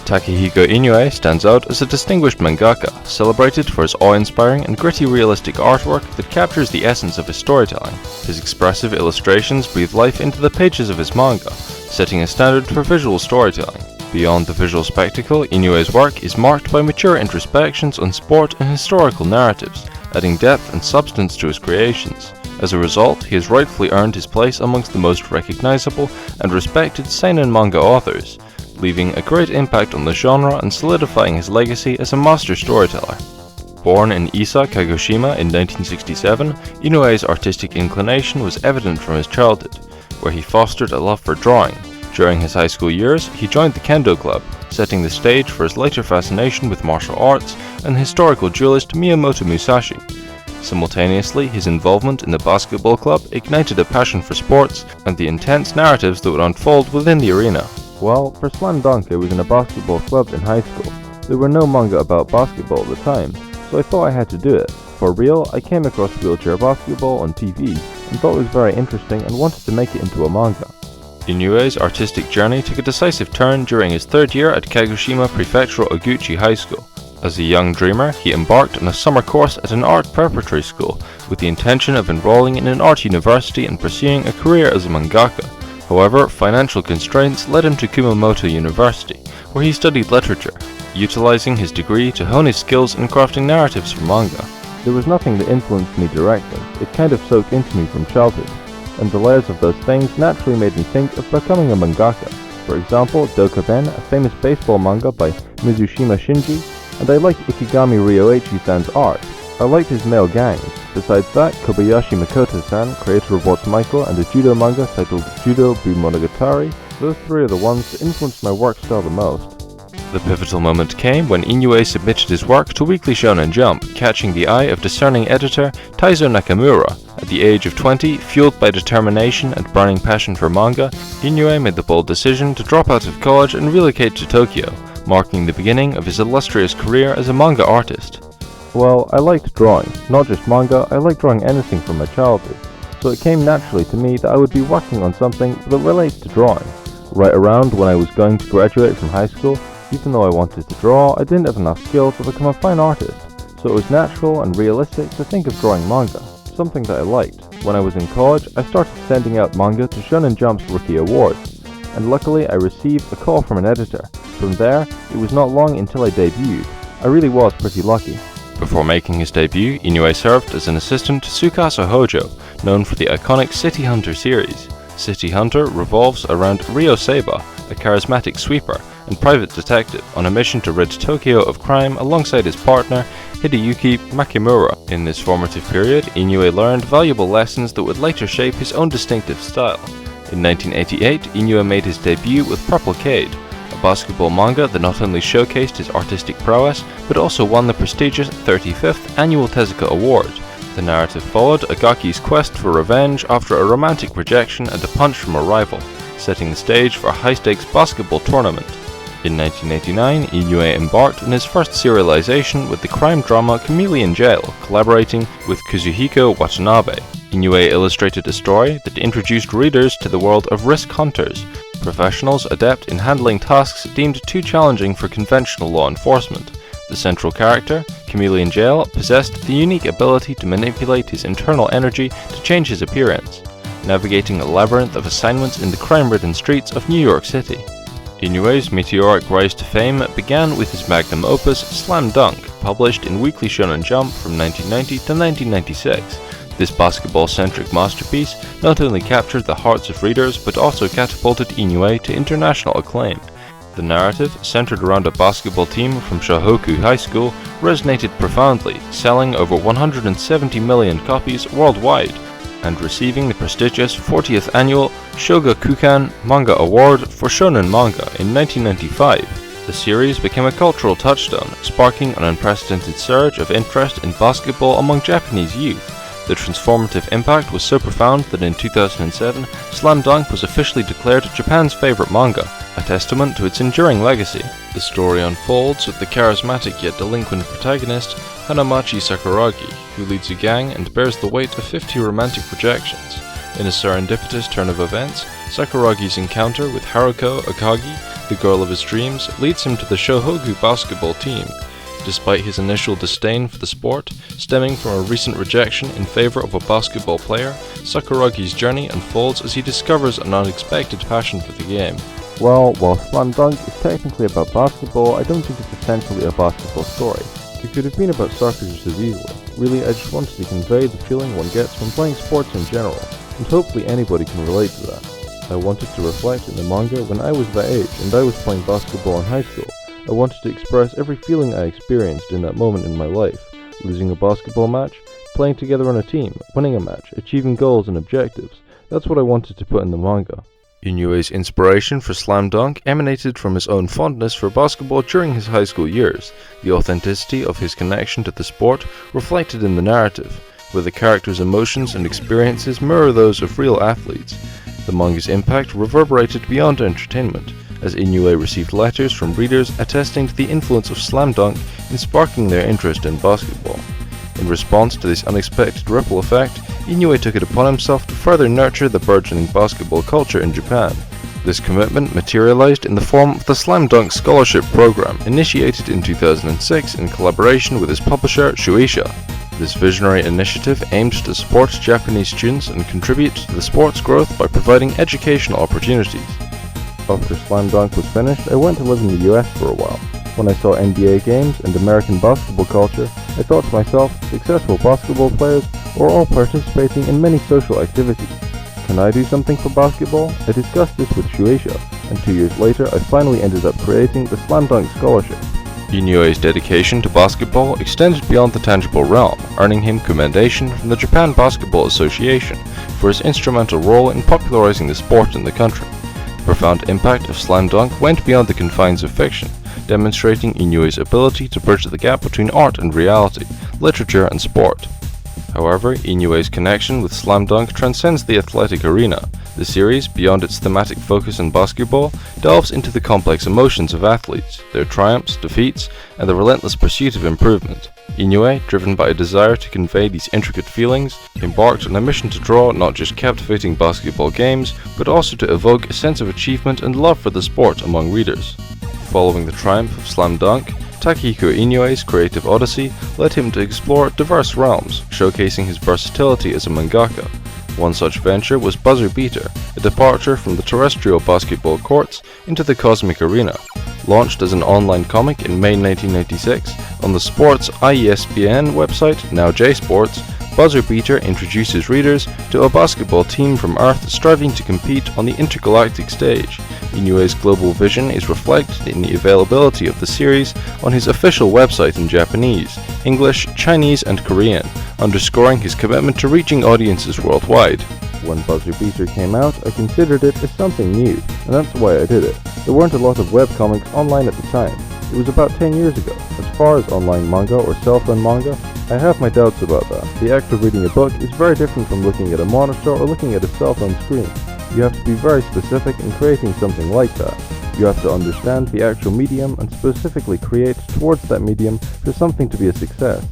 Takehiko Inoue stands out as a distinguished mangaka, celebrated for his awe-inspiring and gritty realistic artwork that captures the essence of his storytelling. His expressive illustrations breathe life into the pages of his manga, setting a standard for visual storytelling. Beyond the visual spectacle, Inoue's work is marked by mature introspections on sport and historical narratives, adding depth and substance to his creations. As a result, he has rightfully earned his place amongst the most recognizable and respected seinen manga authors, leaving a great impact on the genre and solidifying his legacy as a master storyteller. Born in Isa, Kagoshima in 1967, Inoue's artistic inclination was evident from his childhood, where he fostered a love for drawing. During his high school years, he joined the Kendo Club, setting the stage for his later fascination with martial arts and historical duelist Miyamoto Musashi. Simultaneously, his involvement in the basketball club ignited a passion for sports and the intense narratives that would unfold within the arena. Well, for Slam Dunk, I was in a basketball club in high school. There were no manga about basketball at the time, so I thought I had to do it. For real, I came across wheelchair basketball on TV and thought it was very interesting and wanted to make it into a manga. Inoue's artistic journey took a decisive turn during his third year at Kagoshima Prefectural Oguchi High School. As a young dreamer, he embarked on a summer course at an art preparatory school with the intention of enrolling in an art university and pursuing a career as a mangaka. However, financial constraints led him to Kumamoto University, where he studied literature, utilizing his degree to hone his skills in crafting narratives for manga. There was nothing that influenced me directly, it kind of soaked into me from childhood, and the layers of those things naturally made me think of becoming a mangaka. For example, Dokaben, a famous baseball manga by Mizushima Shinji, and I liked Ikigami Ryoichi-san's art. I liked his male gangs. Besides that, Kobayashi Makoto-san, creator of What's Michael and a judo manga titled Judo Bumonogatari, those three are the ones that influenced my work style the most. The pivotal moment came when Inoue submitted his work to Weekly Shonen Jump, catching the eye of discerning editor Taizo Nakamura. At the age of 20, fueled by determination and burning passion for manga, Inoue made the bold decision to drop out of college and relocate to Tokyo, marking the beginning of his illustrious career as a manga artist. Well, I liked drawing. Not just manga, I liked drawing anything from my childhood, so it came naturally to me that I would be working on something that relates to drawing. Right around when I was going to graduate from high school, even though I wanted to draw, I didn't have enough skill to become a fine artist, so it was natural and realistic to think of drawing manga, something that I liked. When I was in college, I started sending out manga to Shonen Jump's Rookie Awards, and luckily I received a call from an editor. From there, it was not long until I debuted. I really was pretty lucky. Before making his debut, Inoue served as an assistant to Tsukasa Hojo, known for the iconic City Hunter series. City Hunter revolves around Ryo Seiba, a charismatic sweeper and private detective on a mission to rid Tokyo of crime alongside his partner, Hideyuki Makimura. In this formative period, Inoue learned valuable lessons that would later shape his own distinctive style. In 1988, Inoue made his debut with Purplecade, a basketball manga that not only showcased his artistic prowess, but also won the prestigious 35th Annual Tezuka Award. The narrative followed Agaki's quest for revenge after a romantic rejection and a punch from a rival, setting the stage for a high-stakes basketball tournament. In 1989, Inoue embarked on his first serialization with the crime drama Chameleon Jail, collaborating with Kazuhiko Watanabe. Inoue illustrated a story that introduced readers to the world of risk hunters, professionals adept in handling tasks deemed too challenging for conventional law enforcement. The central character, Chameleon Jail, possessed the unique ability to manipulate his internal energy to change his appearance, navigating a labyrinth of assignments in the crime-ridden streets of New York City. Inoue's meteoric rise to fame began with his magnum opus Slam Dunk, published in Weekly Shonen Jump from 1990 to 1996. This basketball-centric masterpiece not only captured the hearts of readers but also catapulted Inoue to international acclaim. The narrative, centered around a basketball team from Shohoku High School, resonated profoundly, selling over 170 million copies worldwide, and receiving the prestigious 40th Annual Shogakukan Manga Award for Shonen Manga in 1995. The series became a cultural touchstone, sparking an unprecedented surge of interest in basketball among Japanese youth. The transformative impact was so profound that in 2007, Slam Dunk was officially declared Japan's favorite manga, a testament to its enduring legacy. The story unfolds with the charismatic yet delinquent protagonist, Hanamachi Sakuragi, who leads a gang and bears the weight of 50 romantic rejections. In a serendipitous turn of events, Sakuragi's encounter with Haruko Akagi the girl of his dreams, leads him to the Shohoku basketball team. Despite his initial disdain for the sport, stemming from a recent rejection in favor of a basketball player, Sakuragi's journey unfolds as he discovers an unexpected passion for the game. Well, while Slam Dunk is technically about basketball, I don't think it's essentially a basketball story. It could have been about soccer just as easily. Really, I just wanted to convey the feeling one gets from playing sports in general, and hopefully anybody can relate to that. I wanted to reflect in the manga when I was that age and I was playing basketball in high school. I wanted to express every feeling I experienced in that moment in my life. Losing a basketball match, playing together on a team, winning a match, achieving goals and objectives. That's what I wanted to put in the manga. Inoue's inspiration for Slam Dunk emanated from his own fondness for basketball during his high school years. The authenticity of his connection to the sport reflected in the narrative, where the character's emotions and experiences mirror those of real athletes. The manga's impact reverberated beyond entertainment, as Inoue received letters from readers attesting to the influence of Slam Dunk in sparking their interest in basketball. In response to this unexpected ripple effect, Inoue took it upon himself to further nurture the burgeoning basketball culture in Japan. This commitment materialized in the form of the Slam Dunk Scholarship Program, initiated in 2006 in collaboration with his publisher Shueisha. This visionary initiative aimed to support Japanese students and contribute to the sport's growth by providing educational opportunities. After Slam Dunk was finished, I went to live in the US for a while. When I saw NBA games and American basketball culture, I thought to myself, successful basketball players are all participating in many social activities. Can I do something for basketball? I discussed this with Shueisha, and 2 years later I finally ended up creating the Slam Dunk Scholarship. Inoue's dedication to basketball extended beyond the tangible realm, earning him commendation from the Japan Basketball Association for his instrumental role in popularizing the sport in the country. The profound impact of Slam Dunk went beyond the confines of fiction, demonstrating Inoue's ability to bridge the gap between art and reality, literature and sport. However, Inoue's connection with Slam Dunk transcends the athletic arena. The series, beyond its thematic focus on basketball, delves into the complex emotions of athletes, their triumphs, defeats, and the relentless pursuit of improvement. Inoue, driven by a desire to convey these intricate feelings, embarked on a mission to draw not just captivating basketball games, but also to evoke a sense of achievement and love for the sport among readers. Following the triumph of Slam Dunk, Takehiko Inoue's creative odyssey led him to explore diverse realms, showcasing his versatility as a mangaka. One such venture was Buzzer Beater, a departure from the terrestrial basketball courts into the cosmic arena. Launched as an online comic in May 1996 on the sports IESPN website, now J-Sports, Buzzer Beater introduces readers to a basketball team from Earth striving to compete on the intergalactic stage. Inoue's global vision is reflected in the availability of the series on his official website in Japanese, English, Chinese, and Korean, underscoring his commitment to reaching audiences worldwide. When Buzzer Beater came out, I considered it as something new, and that's why I did it. There weren't a lot of webcomics online at the time. It was about 10 years ago. As far as online manga or cell-phone manga, I have my doubts about that. The act of reading a book is very different from looking at a monitor or looking at a cell phone screen. You have to be very specific in creating something like that. You have to understand the actual medium and specifically create towards that medium for something to be a success.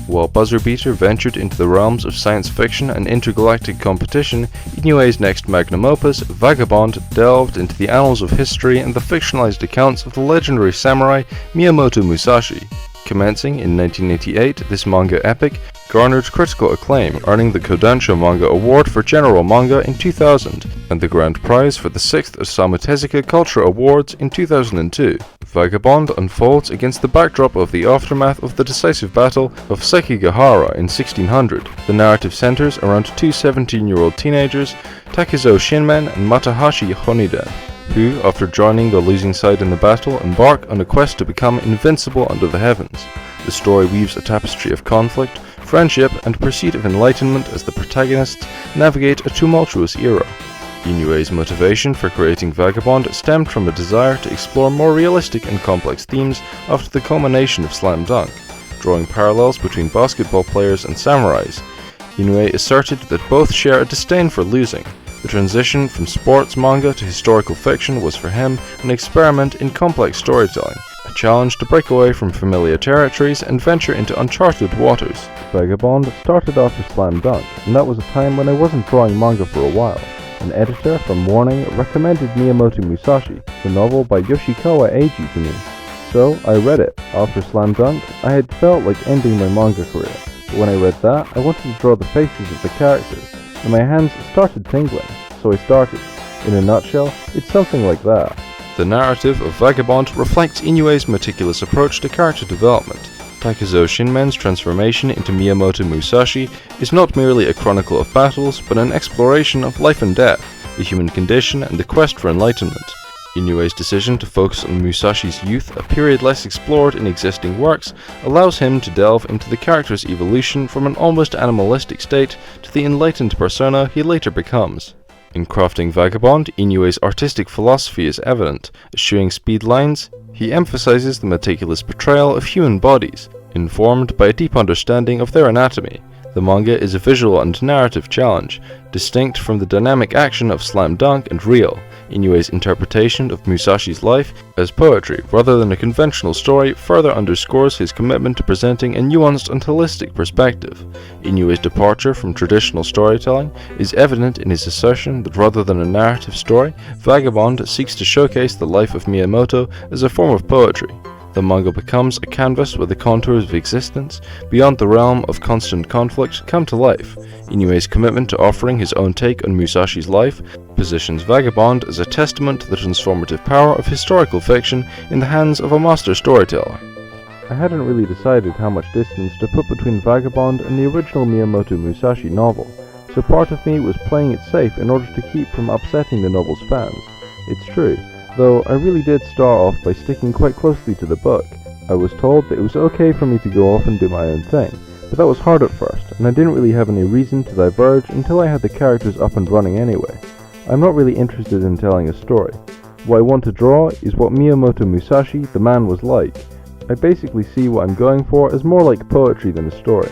While Buzzer Beater ventured into the realms of science fiction and intergalactic competition, Inoue's next magnum opus, Vagabond, delved into the annals of history and the fictionalized accounts of the legendary samurai Miyamoto Musashi. Commencing in 1988, this manga epic garnered critical acclaim, earning the Kodansha Manga Award for General Manga in 2000 and the grand prize for the 6th Osamu Tezuka Culture Awards in 2002. Vagabond unfolds against the backdrop of the aftermath of the decisive battle of Sekigahara in 1600. The narrative centers around two 17-year-old teenagers, Takezo Shinmen and Matahashi Honiden, who, after joining the losing side in the battle, embark on a quest to become invincible under the heavens. The story weaves a tapestry of conflict, friendship, and pursuit of enlightenment as the protagonists navigate a tumultuous era. Inoue's motivation for creating Vagabond stemmed from a desire to explore more realistic and complex themes after the culmination of Slam Dunk. Drawing parallels between basketball players and samurais, Inoue asserted that both share a disdain for losing. The transition from sports manga to historical fiction was for him an experiment in complex storytelling, a challenge to break away from familiar territories and venture into uncharted waters. Vagabond started off as Slam Dunk, and that was a time when I wasn't drawing manga for a while. An editor from Morning recommended Miyamoto Musashi, the novel by Yoshikawa Eiji, to me. So I read it. After Slam Dunk, I had felt like ending my manga career. But when I read that, I wanted to draw the faces of the characters, and my hands started tingling. So I started. In a nutshell, it's something like that. The narrative of Vagabond reflects Inoue's meticulous approach to character development. Takezo Shinmen's transformation into Miyamoto Musashi is not merely a chronicle of battles, but an exploration of life and death, the human condition, and the quest for enlightenment. Inoue's decision to focus on Musashi's youth, a period less explored in existing works, allows him to delve into the character's evolution from an almost animalistic state to the enlightened persona he later becomes. In crafting Vagabond, Inoue's artistic philosophy is evident. Eschewing speed lines, he emphasizes the meticulous portrayal of human bodies, informed by a deep understanding of their anatomy. The manga is a visual and narrative challenge, distinct from the dynamic action of Slam Dunk and Real. Inoue's interpretation of Musashi's life as poetry rather than a conventional story further underscores his commitment to presenting a nuanced and holistic perspective. Inoue's departure from traditional storytelling is evident in his assertion that rather than a narrative story, Vagabond seeks to showcase the life of Miyamoto as a form of poetry. The manga becomes a canvas where the contours of existence, beyond the realm of constant conflict, come to life. Inoue's commitment to offering his own take on Musashi's life positions Vagabond as a testament to the transformative power of historical fiction in the hands of a master storyteller. I hadn't really decided how much distance to put between Vagabond and the original Miyamoto Musashi novel, so part of me was playing it safe in order to keep from upsetting the novel's fans. It's true, though I really did start off by sticking quite closely to the book. I was told that it was okay for me to go off and do my own thing, but that was hard at first, and I didn't really have any reason to diverge until I had the characters up and running anyway. I'm not really interested in telling a story. What I want to draw is what Miyamoto Musashi, the man, was like. I basically see what I'm going for as more like poetry than a story.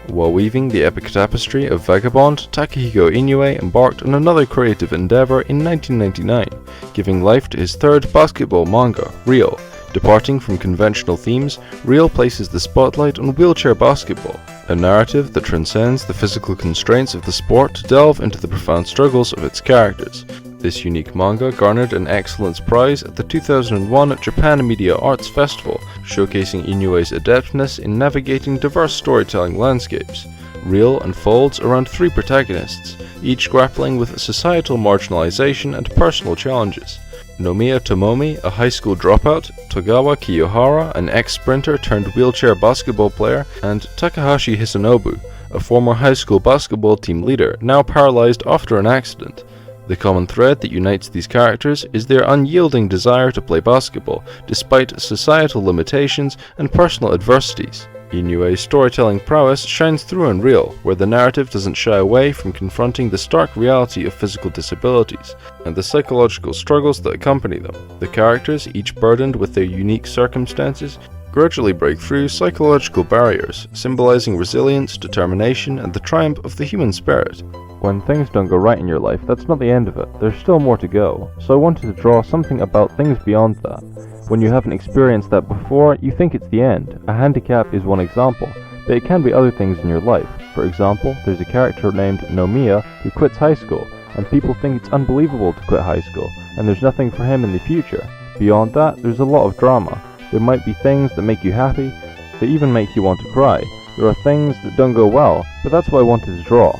While weaving the epic tapestry of Vagabond, Takehiko Inoue embarked on another creative endeavor in 1999, giving life to his third basketball manga, Real. Departing from conventional themes, Real places the spotlight on wheelchair basketball, a narrative that transcends the physical constraints of the sport to delve into the profound struggles of its characters. This unique manga garnered an Excellence Prize at the 2001 Japan Media Arts Festival, showcasing Inoue's adeptness in navigating diverse storytelling landscapes. Real unfolds around three protagonists, each grappling with societal marginalization and personal challenges. Nomiya Tomomi, a high school dropout, Togawa Kiyohara, an ex-sprinter turned wheelchair basketball player, and Takahashi Hisanobu, a former high school basketball team leader, now paralyzed after an accident. The common thread that unites these characters is their unyielding desire to play basketball, despite societal limitations and personal adversities. Inoue's storytelling prowess shines through in Real, where the narrative doesn't shy away from confronting the stark reality of physical disabilities and the psychological struggles that accompany them. The characters, each burdened with their unique circumstances, gradually break through psychological barriers, symbolizing resilience, determination, and the triumph of the human spirit. When things don't go right in your life, that's not the end of it. There's still more to go. So I wanted to draw something about things beyond that. When you haven't experienced that before, you think it's the end. A handicap is one example, but it can be other things in your life. For example, there's a character named Nomiya who quits high school, and people think it's unbelievable to quit high school, and there's nothing for him in the future. Beyond that, there's a lot of drama. There might be things that make you happy, that even make you want to cry. There are things that don't go well, but that's what I wanted to draw.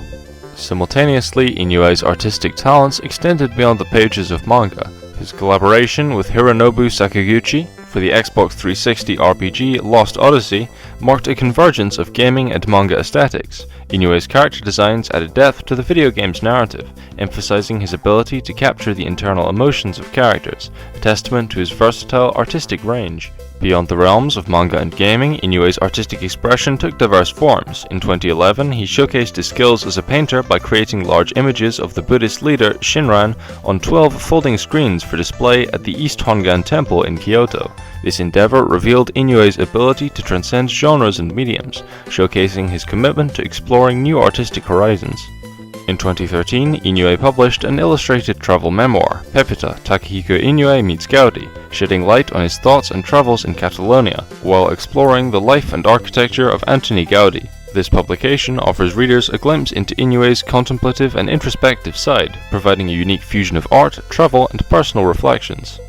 Simultaneously, Inoue's artistic talents extended beyond the pages of manga. His collaboration with Hironobu Sakaguchi for the Xbox 360 RPG Lost Odyssey marked a convergence of gaming and manga aesthetics. Inoue's character designs added depth to the video game's narrative, emphasizing his ability to capture the internal emotions of characters, a testament to his versatile artistic range. Beyond the realms of manga and gaming, Inoue's artistic expression took diverse forms. In 2011, he showcased his skills as a painter by creating large images of the Buddhist leader Shinran on 12 folding screens for display at the East Hongan Temple in Kyoto. This endeavor revealed Inoue's ability to transcend genres and mediums, showcasing his commitment to exploring new artistic horizons. In 2013, Inoue published an illustrated travel memoir, Pepita, Takehiko Inoue Meets Gaudi, shedding light on his thoughts and travels in Catalonia, while exploring the life and architecture of Antoni Gaudi. This publication offers readers a glimpse into Inoue's contemplative and introspective side, providing a unique fusion of art, travel, and personal reflections.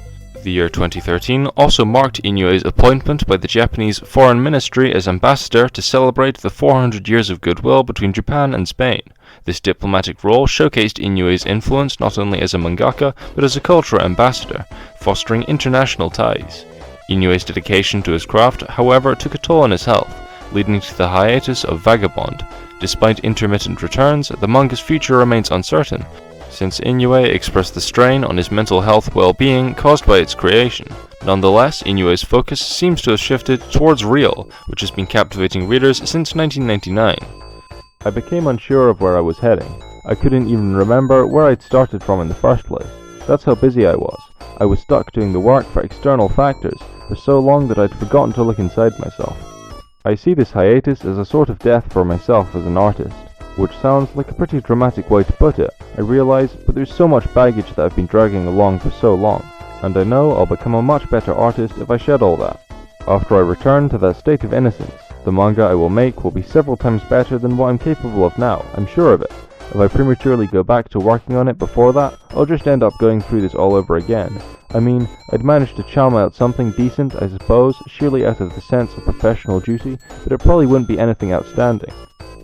The year 2013 also marked Inoue's appointment by the Japanese Foreign Ministry as ambassador to celebrate the 400 years of goodwill between Japan and Spain. This diplomatic role showcased Inoue's influence not only as a mangaka, but as a cultural ambassador, fostering international ties. Inoue's dedication to his craft, however, took a toll on his health, leading to the hiatus of Vagabond. Despite intermittent returns, the manga's future remains uncertain, since Inoue expressed the strain on his mental health well-being caused by its creation. Nonetheless, Inoue's focus seems to have shifted towards Real, which has been captivating readers since 1999. I became unsure of where I was heading. I couldn't even remember where I'd started from in the first place. That's how busy I was. I was stuck doing the work for external factors for so long that I'd forgotten to look inside myself. I see this hiatus as a sort of death for myself as an artist, which sounds like a pretty dramatic way to put it, I realise, but there's so much baggage that I've been dragging along for so long, and I know I'll become a much better artist if I shed all that. After I return to that state of innocence, the manga I will make will be several times better than what I'm capable of now, I'm sure of it. If I prematurely go back to working on it before that, I'll just end up going through this all over again. I mean, I'd managed to chum out something decent, I suppose, surely out of the sense of professional duty, but it probably wouldn't be anything outstanding.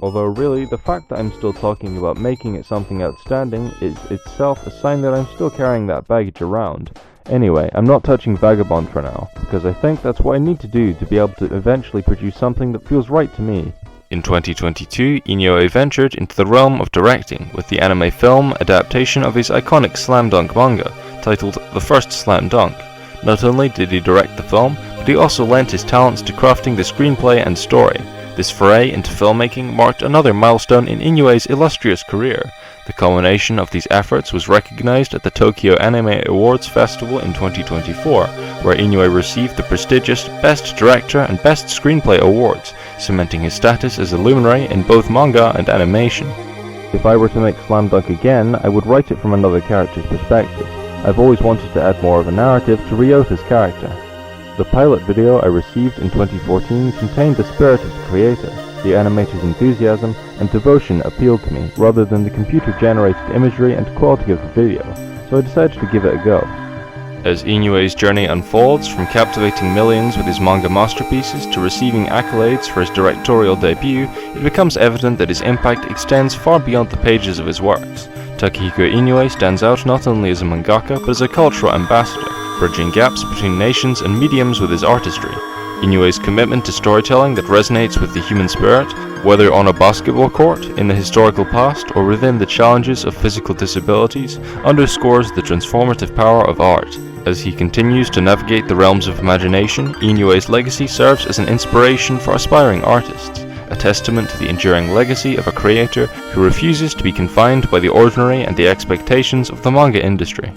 Although really, the fact that I'm still talking about making it something outstanding is itself a sign that I'm still carrying that baggage around. Anyway, I'm not touching Vagabond for now, because I think that's what I need to do to be able to eventually produce something that feels right to me. In 2022, Inoue ventured into the realm of directing with the anime film adaptation of his iconic slam dunk manga, titled The First Slam Dunk. Not only did he direct the film, but he also lent his talents to crafting the screenplay and story. This foray into filmmaking marked another milestone in Inoue's illustrious career. The culmination of these efforts was recognized at the Tokyo Anime Awards Festival in 2024, where Inoue received the prestigious Best Director and Best Screenplay awards, cementing his status as a luminary in both manga and animation. If I were to make Slam Dunk again, I would write it from another character's perspective. I've always wanted to add more of a narrative to Ryota's character. The pilot video I received in 2014 contained the spirit of the creator. The animator's enthusiasm and devotion appealed to me, rather than the computer-generated imagery and quality of the video, so I decided to give it a go. As Inoue's journey unfolds, from captivating millions with his manga masterpieces to receiving accolades for his directorial debut, it becomes evident that his impact extends far beyond the pages of his works. Takehiko Inoue stands out not only as a mangaka, but as a cultural ambassador, bridging gaps between nations and mediums with his artistry. Inoue's commitment to storytelling that resonates with the human spirit, whether on a basketball court, in the historical past, or within the challenges of physical disabilities, underscores the transformative power of art. As he continues to navigate the realms of imagination, Inoue's legacy serves as an inspiration for aspiring artists, a testament to the enduring legacy of a creator who refuses to be confined by the ordinary and the expectations of the manga industry.